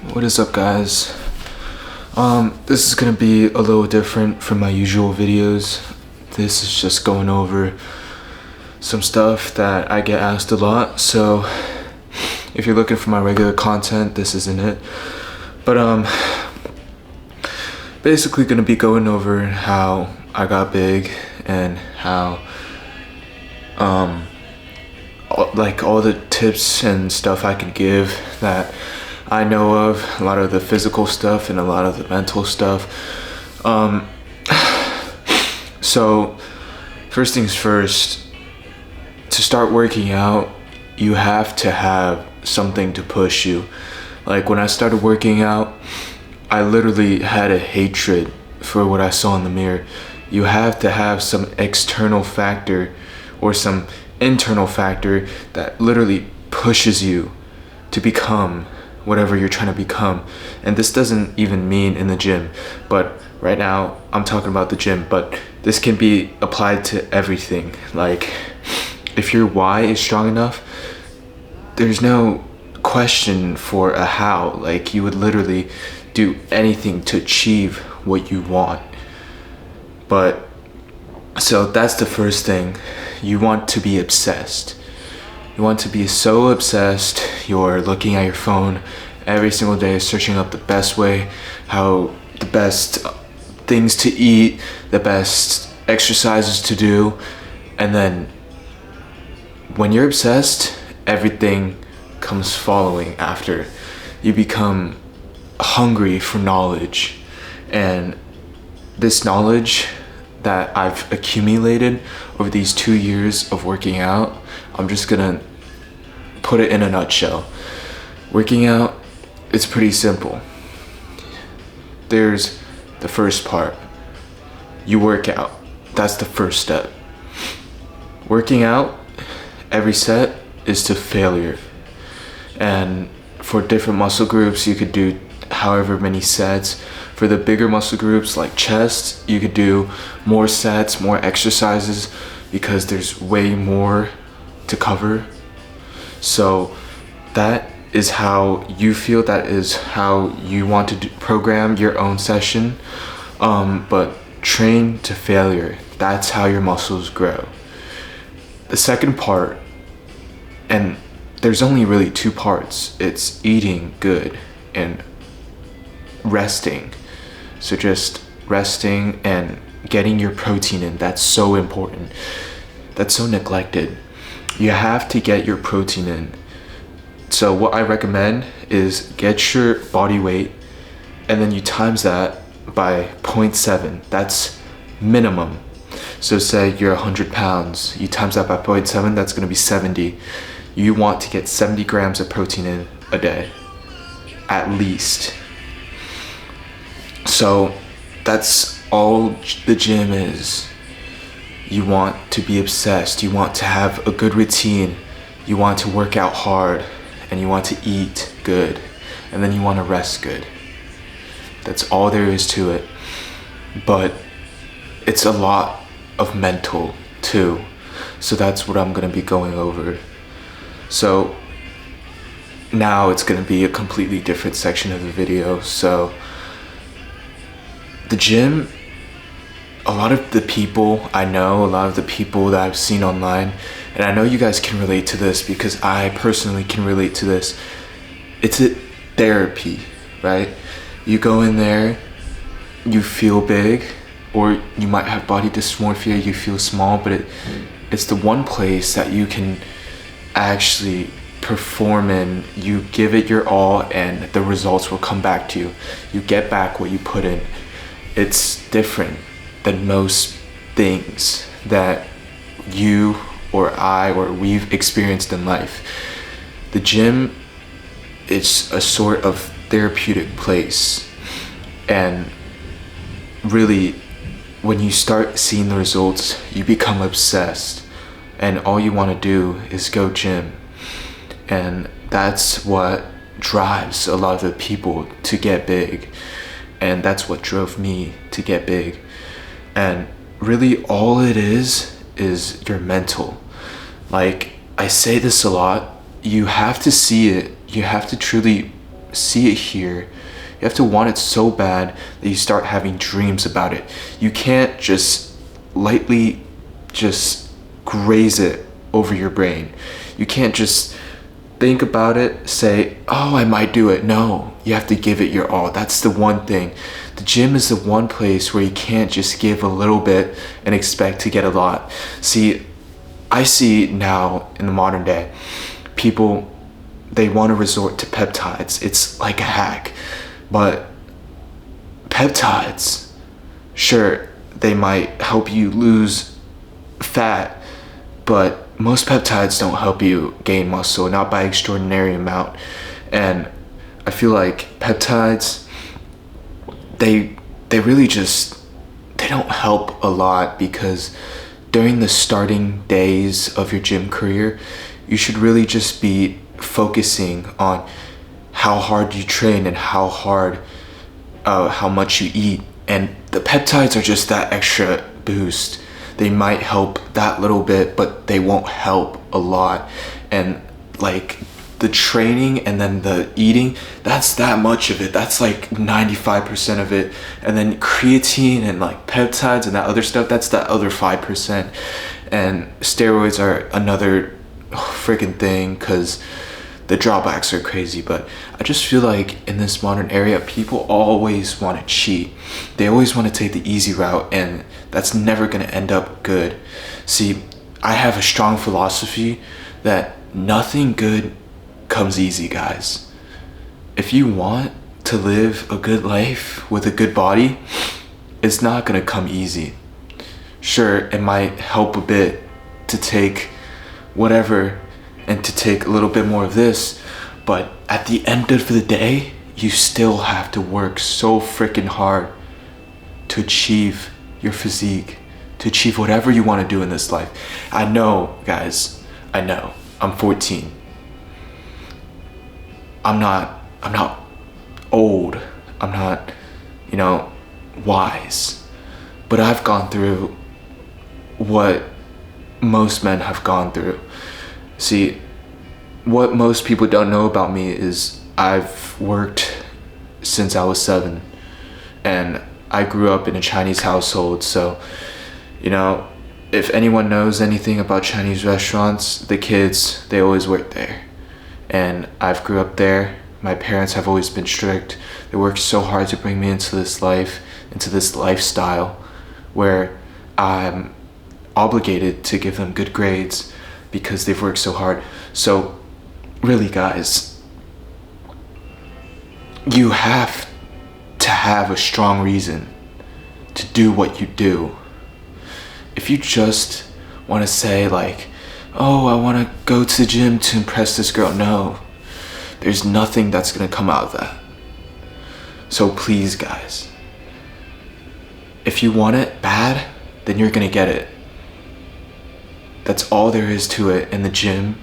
What is up, guys? This is gonna be a little different from my usual videos. This is just going over some stuff that I get asked a lot, so if you're looking for my regular content, this isn't it. But basically gonna be going over how I got big and how all the tips and stuff I can give that I know of, a lot of the physical stuff and a lot of the mental stuff. So first things first, to start working out, you have to have something to push you. Like when I started working out, I literally had a hatred for what I saw in the mirror. You have to have some external factor or some internal factor that literally pushes you to become whatever you're trying to become. And this doesn't even mean in the gym, but right now I'm talking about the gym, but this can be applied to everything. Like if your why is strong enough, there's no question for a how. Like you would literally do anything to achieve what you want. But so that's the first thing. You want to be obsessed. You want to be so obsessed, you're looking at your phone every single day, searching up the best way, how the best things to eat, the best exercises to do. And then when you're obsessed, everything comes following after. You become hungry for knowledge. And this knowledge that I've accumulated over these 2 years of working out, I'm just gonna put it in a nutshell. Working out, it's pretty simple. There's the first part. You work out. That's the first step. Working out, every set is to failure. And for different muscle groups, you could do however many sets. For the bigger muscle groups like chest, you could do more sets, more exercises, because there's way more to cover. So that is how you feel, that is how you want to program your own session. But train to failure. That's how your muscles grow. The second part, and there's only really two parts, it's eating good and resting. So just resting and getting your protein in. That's so important. That's so neglected. You have to get your protein in. So what I recommend is get your body weight and then you times that by 0.7. That's minimum. So say you're 100 pounds, you times that by 0.7, that's gonna be 70. You want to get 70 grams of protein in a day, at least. So that's all the gym is. You want to be obsessed. You want to have a good routine. You want to work out hard and you want to eat good. And then you want to rest good. That's all there is to it. But it's a lot of mental too. So that's what I'm going to be going over. So now it's going to be a completely different section of the video. So the gym, a lot of the people I know, a lot of the people that I've seen online, and I know you guys can relate to this because I personally can relate to this. It's a therapy, right? You go in there, you feel big, or you might have body dysmorphia, you feel small, but it's the one place that you can actually perform in. You give it your all and the results will come back to you. You get back what you put in. It's different than most things that you or I or we've experienced in life. The gym is a sort of therapeutic place, and really when you start seeing the results, you become obsessed and all you want to do is go gym. And that's what drives a lot of the people to get big, and that's what drove me to get big. And really all it is your mental. Like I say this a lot, you have to see it, you have to truly see it here. You have to want it so bad that you start having dreams about it. You can't just lightly just graze it over your brain. You can't just think about it, say, oh, I might do it. No, you have to give it your all. That's the one thing. The gym is the one place where you can't just give a little bit and expect to get a lot. See, I see now in the modern day, people, they want to resort to peptides. It's like a hack. But peptides, sure, they might help you lose fat, but most peptides don't help you gain muscle, not by extraordinary amount. And I feel like peptides, they really just, they don't help a lot, because during the starting days of your gym career, you should really just be focusing on how hard you train and how much you eat. And the peptides are just that extra boost. They might help that little bit, but they won't help a lot. And like the training and then the eating, that's that much of it. That's like 95% of it. And then creatine and like peptides and that other stuff, that's that other 5%. And steroids are another freaking thing, because the drawbacks are crazy. But I just feel like in this modern area, people always want to cheat. They always want to take the easy route, and that's never going to end up good. See, I have a strong philosophy that nothing good comes easy, guys. If you want to live a good life with a good body, it's not going to come easy. Sure, it might help a bit to take whatever and to take a little bit more of this, but at the end of the day, you still have to work so freaking hard to achieve your physique, to achieve whatever you want to do in this life. I know, guys, I know. I'm 14. I'm not old. I'm not, wise. But I've gone through what most men have gone through. See, what most people don't know about me is I've worked since I was 7, and I grew up in a Chinese household. So, if anyone knows anything about Chinese restaurants, the kids, they always work there. And I've grew up there. My parents have always been strict. They worked so hard to bring me into this life, into this lifestyle where I'm obligated to give them good grades because they've worked so hard. So really, guys, you have to have a strong reason to do what you do. If you just want to say like, oh, I want to go to the gym to impress this girl, no, there's nothing that's going to come out of that. So please, guys, if you want it bad, then you're going to get it. That's all there is to it. In the gym,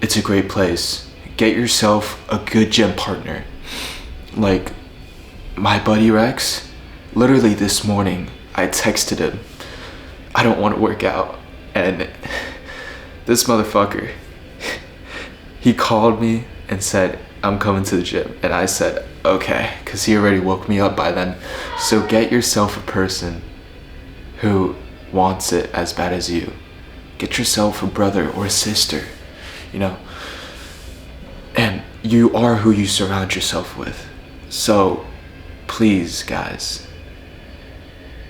it's a great place. Get yourself a good gym partner. Like my buddy Rex, literally this morning, I texted him, I don't want to work out. And this motherfucker, he called me and said, I'm coming to the gym. And I said, okay, because he already woke me up by then. So get yourself a person who wants it as bad as you. Get yourself a brother or a sister, and you are who you surround yourself with. So please, guys,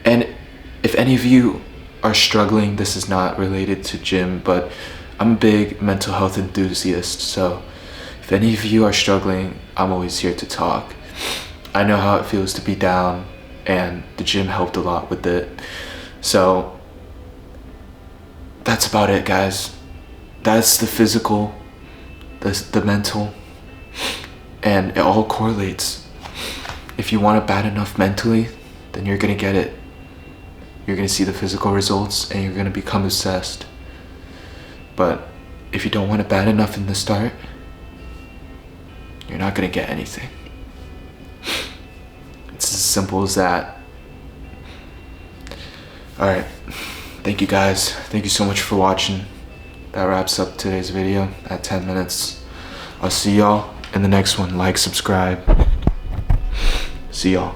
and if any of you are struggling, this is not related to gym, but I'm a big mental health enthusiast. So if any of you are struggling, I'm always here to talk. I know how it feels to be down, and the gym helped a lot with it. So that's about it, guys. That's the physical, the mental, and it all correlates. If you want it bad enough mentally, then you're gonna get it. You're gonna see the physical results and you're gonna become obsessed. But if you don't want it bad enough in the start, you're not gonna get anything. It's as simple as that. Alright, thank you guys. Thank you so much for watching. That wraps up today's video at 10 minutes. I'll see y'all in the next one. Like, subscribe. See y'all.